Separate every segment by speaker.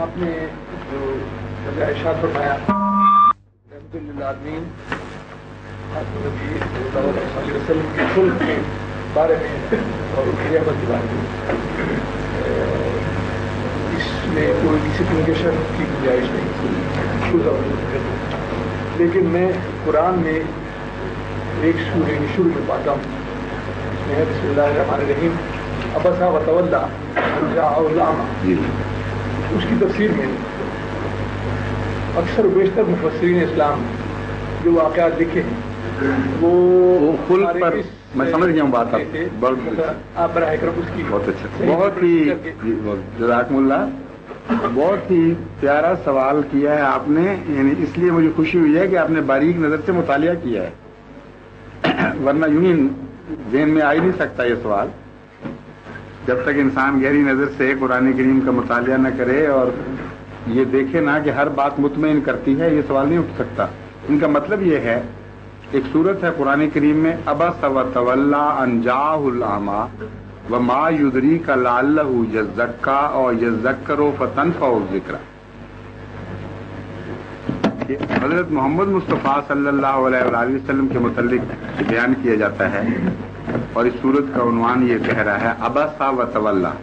Speaker 1: آپ نے جو ارشاد فرمایا الحمدللہ آدمین نبی صلی اللہ علیہ وسلم کے خلق کے بارے میں اور ان کی رحمت کے بارے میں اس میں کوئی کسی طرح کے شرط کی گنجائش نہیں، لیکن میں قرآن میں ایک سورہ شروع میں پاتا ہوں، اس میں ہے بسم اللہ الرحمن الرحیم عبس وتولی ان جاءہ الاعمی۔ اس کی تفسیر میں اکثر و بیشتر مفسرین اسلام جو واقعات لکھے ہیں وہ
Speaker 2: خلق پر میں سمجھ گیا ہوں بات
Speaker 1: آپ براہ کرم اس کی
Speaker 2: بہت اچھا، بہت ہی جزاکم اللہ، بہت ہی پیارا سوال کیا ہے آپ نے، یعنی اس لیے مجھے خوشی ہوئی ہے کہ آپ نے باریک نظر سے مطالعہ کیا ہے، ورنہ یوں ہی ذہن میں آ ہی نہیں سکتا یہ سوال جب تک انسان گہری نظر سے قرآن کریم کا مطالعہ نہ کرے اور یہ دیکھے نا کہ ہر بات مطمئن کرتی ہے، یہ سوال نہیں اٹھ سکتا۔ ان کا مطلب یہ ہے، ایک صورت ہے قرآن کریم میں عبس وتولی ان جاءہ الاعمی وما یدریک لعلہ یزکی اور یذکر فتنفعہ الذکری۔ حضرت محمد مصطفیٰ صلی اللہ علیہ وآلہ وسلم کے متعلق بیان کیا جاتا ہے اور اس صورت کا عنوان یہ کہہ رہا ہے عبس وتولی،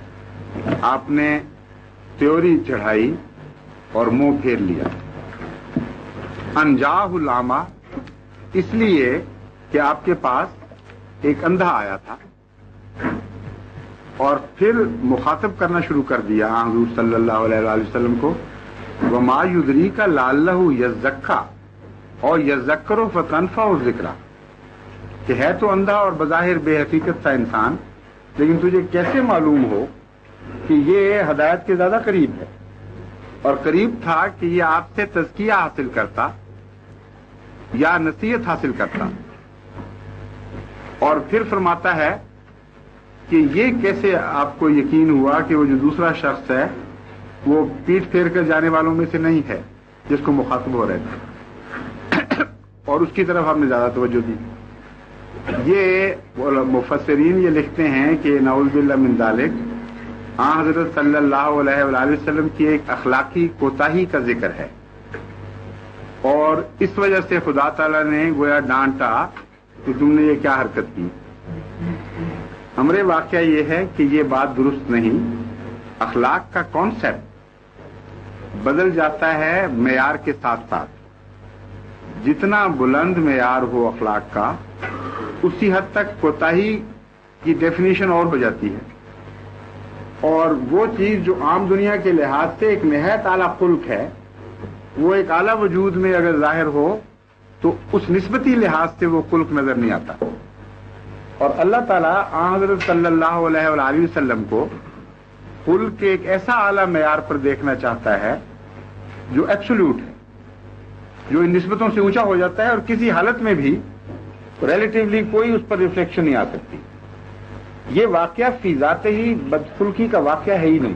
Speaker 2: آپ نے تیوری چڑھائی اور منہ پھیر لیا۔ ان جاءہ الاعمی اس لیے کہ آپ کے پاس ایک اندھا آیا تھا اور پھر مخاطب کرنا شروع کر دیا حضور صلی اللہ علیہ وآلہ وسلم کو، وما یدریک لعلہ یزکی اور یذکر فتنفعہ الذکری، کہ ہے تو اندھا اور بظاہر بے حقیقت تھا انسان، لیکن تجھے کیسے معلوم ہو کہ یہ ہدایت کے زیادہ قریب ہے، اور قریب تھا کہ یہ آپ سے تزکیہ حاصل کرتا یا نصیحت حاصل کرتا۔ اور پھر فرماتا ہے کہ یہ کیسے آپ کو یقین ہوا کہ وہ جو دوسرا شخص ہے وہ پیٹ پھیر کر جانے والوں میں سے نہیں ہے جس کو مخاطب ہو رہے تھے، اور اس کی طرف ہم نے زیادہ توجہ دی۔ یہ مفسرین یہ لکھتے ہیں کہ نعوذ باللہ من ذالک حضرت صلی اللہ علیہ وآلہ وسلم کی ایک اخلاقی کوتاہی کا ذکر ہے، اور اس وجہ سے خدا تعالیٰ نے گویا ڈانٹا کہ تم نے یہ کیا حرکت کی۔ ہمارے واقعہ یہ ہے کہ یہ بات درست نہیں، اخلاق کا کانسیپٹ بدل جاتا ہے معیار کے ساتھ ساتھ، جتنا بلند معیار ہو اخلاق کا اسی حد تک کوتاہی کی ڈیفینیشن اور ہو جاتی ہے، اور وہ چیز جو عام دنیا کے لحاظ سے ایک نہایت اعلیٰ خلق ہے، وہ ایک اعلیٰ وجود میں اگر ظاہر ہو تو اس نسبتی لحاظ سے وہ خلق نظر نہیں آتا، اور اللہ تعالیٰ حضرت صلی اللہ علیہ وآلہ وسلم کو خلق کے ایک ایسا اعلیٰ معیار پر دیکھنا چاہتا ہے جو ایبسولوٹ ہے، جو ان نسبتوں سے اونچا ہو جاتا ہے اور کسی حالت میں بھی ریلیٹیولی کوئی اس پر ریفلیکشن نہیں آ سکتی۔ یہ واقعہ فی ذات ہی بدخلقی کا واقعہ ہے ہی نہیں۔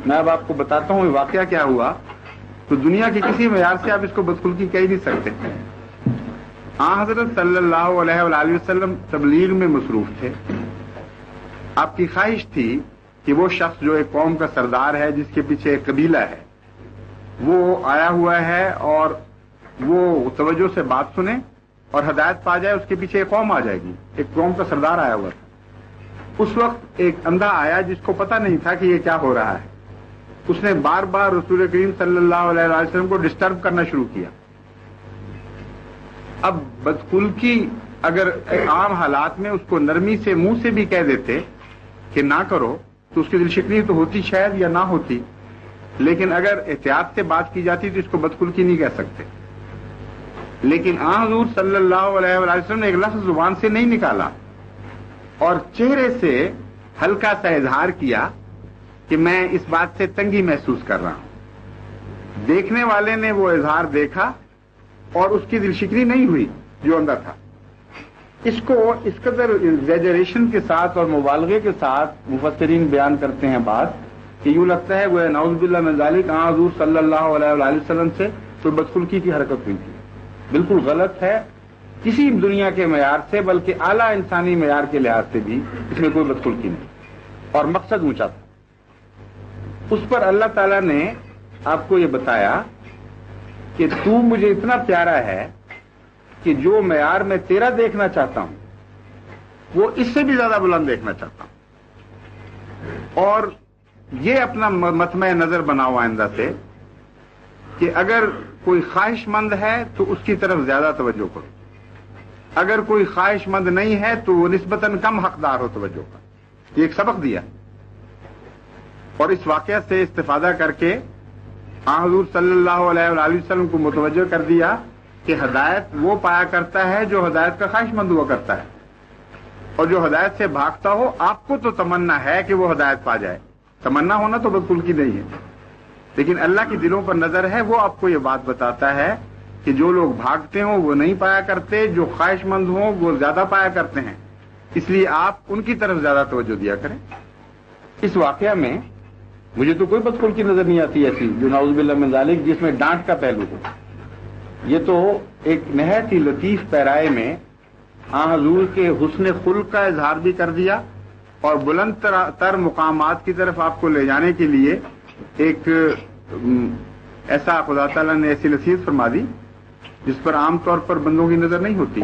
Speaker 2: میں اب آپ کو بتاتا ہوں یہ واقعہ کیا ہوا، تو دنیا کے کسی معیار سے آپ اس کو بدخلقی کہہ ہی نہیں سکتے۔ حضرت صلی اللہ علیہ وآلہ وسلم تبلیغ میں مصروف تھے، آپ کی خواہش تھی کہ وہ شخص جو ایک قوم کا سردار ہے، جس کے پیچھے ایک قبیلہ ہے، وہ آیا ہوا ہے اور وہ توجہ سے بات سنے اور ہدایت پا جائے، اس کے پیچھے ایک قوم آ جائے گی، ایک قوم کا سردار آیا ہوا تھا۔ اس وقت ایک اندھا آیا جس کو پتہ نہیں تھا کہ یہ کیا ہو رہا ہے، اس نے بار بار رسول کریم صلی اللہ علیہ وسلم کو ڈسٹرب کرنا شروع کیا۔ اب بدخلقی اگر عام حالات میں اس کو نرمی سے منہ سے بھی کہہ دیتے کہ نہ کرو تو اس کی دل شکنی تو ہوتی شاید یا نہ ہوتی، لیکن اگر احتیاط سے بات کی جاتی تو اس کو بدخلقی نہیں کہہ سکتے۔ لیکن حضور صلی اللہ علیہ وسلم نے ایک لفظ زبان سے نہیں نکالا اور چہرے سے ہلکا سا اظہار کیا کہ میں اس بات سے تنگی محسوس کر رہا ہوں۔ دیکھنے والے نے وہ اظہار دیکھا اور اس کی دل شکنی نہیں ہوئی جو اندر تھا۔ اس کو اس قدر ایگزیجریشن کے ساتھ اور مبالغے کے ساتھ مفسرین بیان کرتے ہیں بات کہ یوں لگتا ہے وہ نعوذ باللہ من ذالک حضور صلی اللہ علیہ وآلہ وسلم سے کوئی بدخلقی کی حرکت ہوئی تھی۔ بالکل غلط ہے کسی دنیا کے معیار سے، بلکہ اعلیٰ انسانی معیار کے لحاظ سے بھی اس میں کوئی بدخلقی نہیں، اور مقصد اونچا تھا۔ اس پر اللہ تعالیٰ نے آپ کو یہ بتایا کہ تو مجھے اتنا پیارا ہے کہ جو معیار میں تیرا دیکھنا چاہتا ہوں وہ اس سے بھی زیادہ بلند دیکھنا چاہتا ہوں، اور یہ اپنا مطمع نظر بناؤ آئندہ سے کہ اگر کوئی خواہش مند ہے تو اس کی طرف زیادہ توجہ کرو، اگر کوئی خواہش مند نہیں ہے تو وہ نسبتاً کم حقدار ہو توجہ کا۔ یہ ایک سبق دیا، اور اس واقعہ سے استفادہ کر کے حضور صلی اللہ علیہ وآلہ وسلم کو متوجہ کر دیا کہ ہدایت وہ پایا کرتا ہے جو ہدایت کا خواہش مند ہوا کرتا ہے، اور جو ہدایت سے بھاگتا ہو آپ کو تو تمنا ہے کہ وہ ہدایت پا جائے، تمنا ہونا تو بالکل کی نہیں ہے، لیکن اللہ کی دلوں پر نظر ہے، وہ آپ کو یہ بات بتاتا ہے کہ جو لوگ بھاگتے ہوں وہ نہیں پایا کرتے، جو خواہش مند ہوں وہ زیادہ پایا کرتے ہیں، اس لیے آپ ان کی طرف زیادہ توجہ دیا کریں۔ اس واقعہ میں مجھے تو کوئی بدخلقی نظر نہیں آتی ایسی جو نعوذ باللہ من ذالک جس میں ڈانٹ کا پہلو ہو۔ یہ تو ایک نہایت ہی لطیف پیرائے میں حضور کے حسن خلق کا اظہار بھی کر دیا، اور بلند تر مقامات کی طرف آپ کو لے جانے کے لیے ایک ایسا خدا تعالیٰ نے ایسی نصیحت فرما دی جس پر عام طور پر بندوں کی نظر نہیں ہوتی۔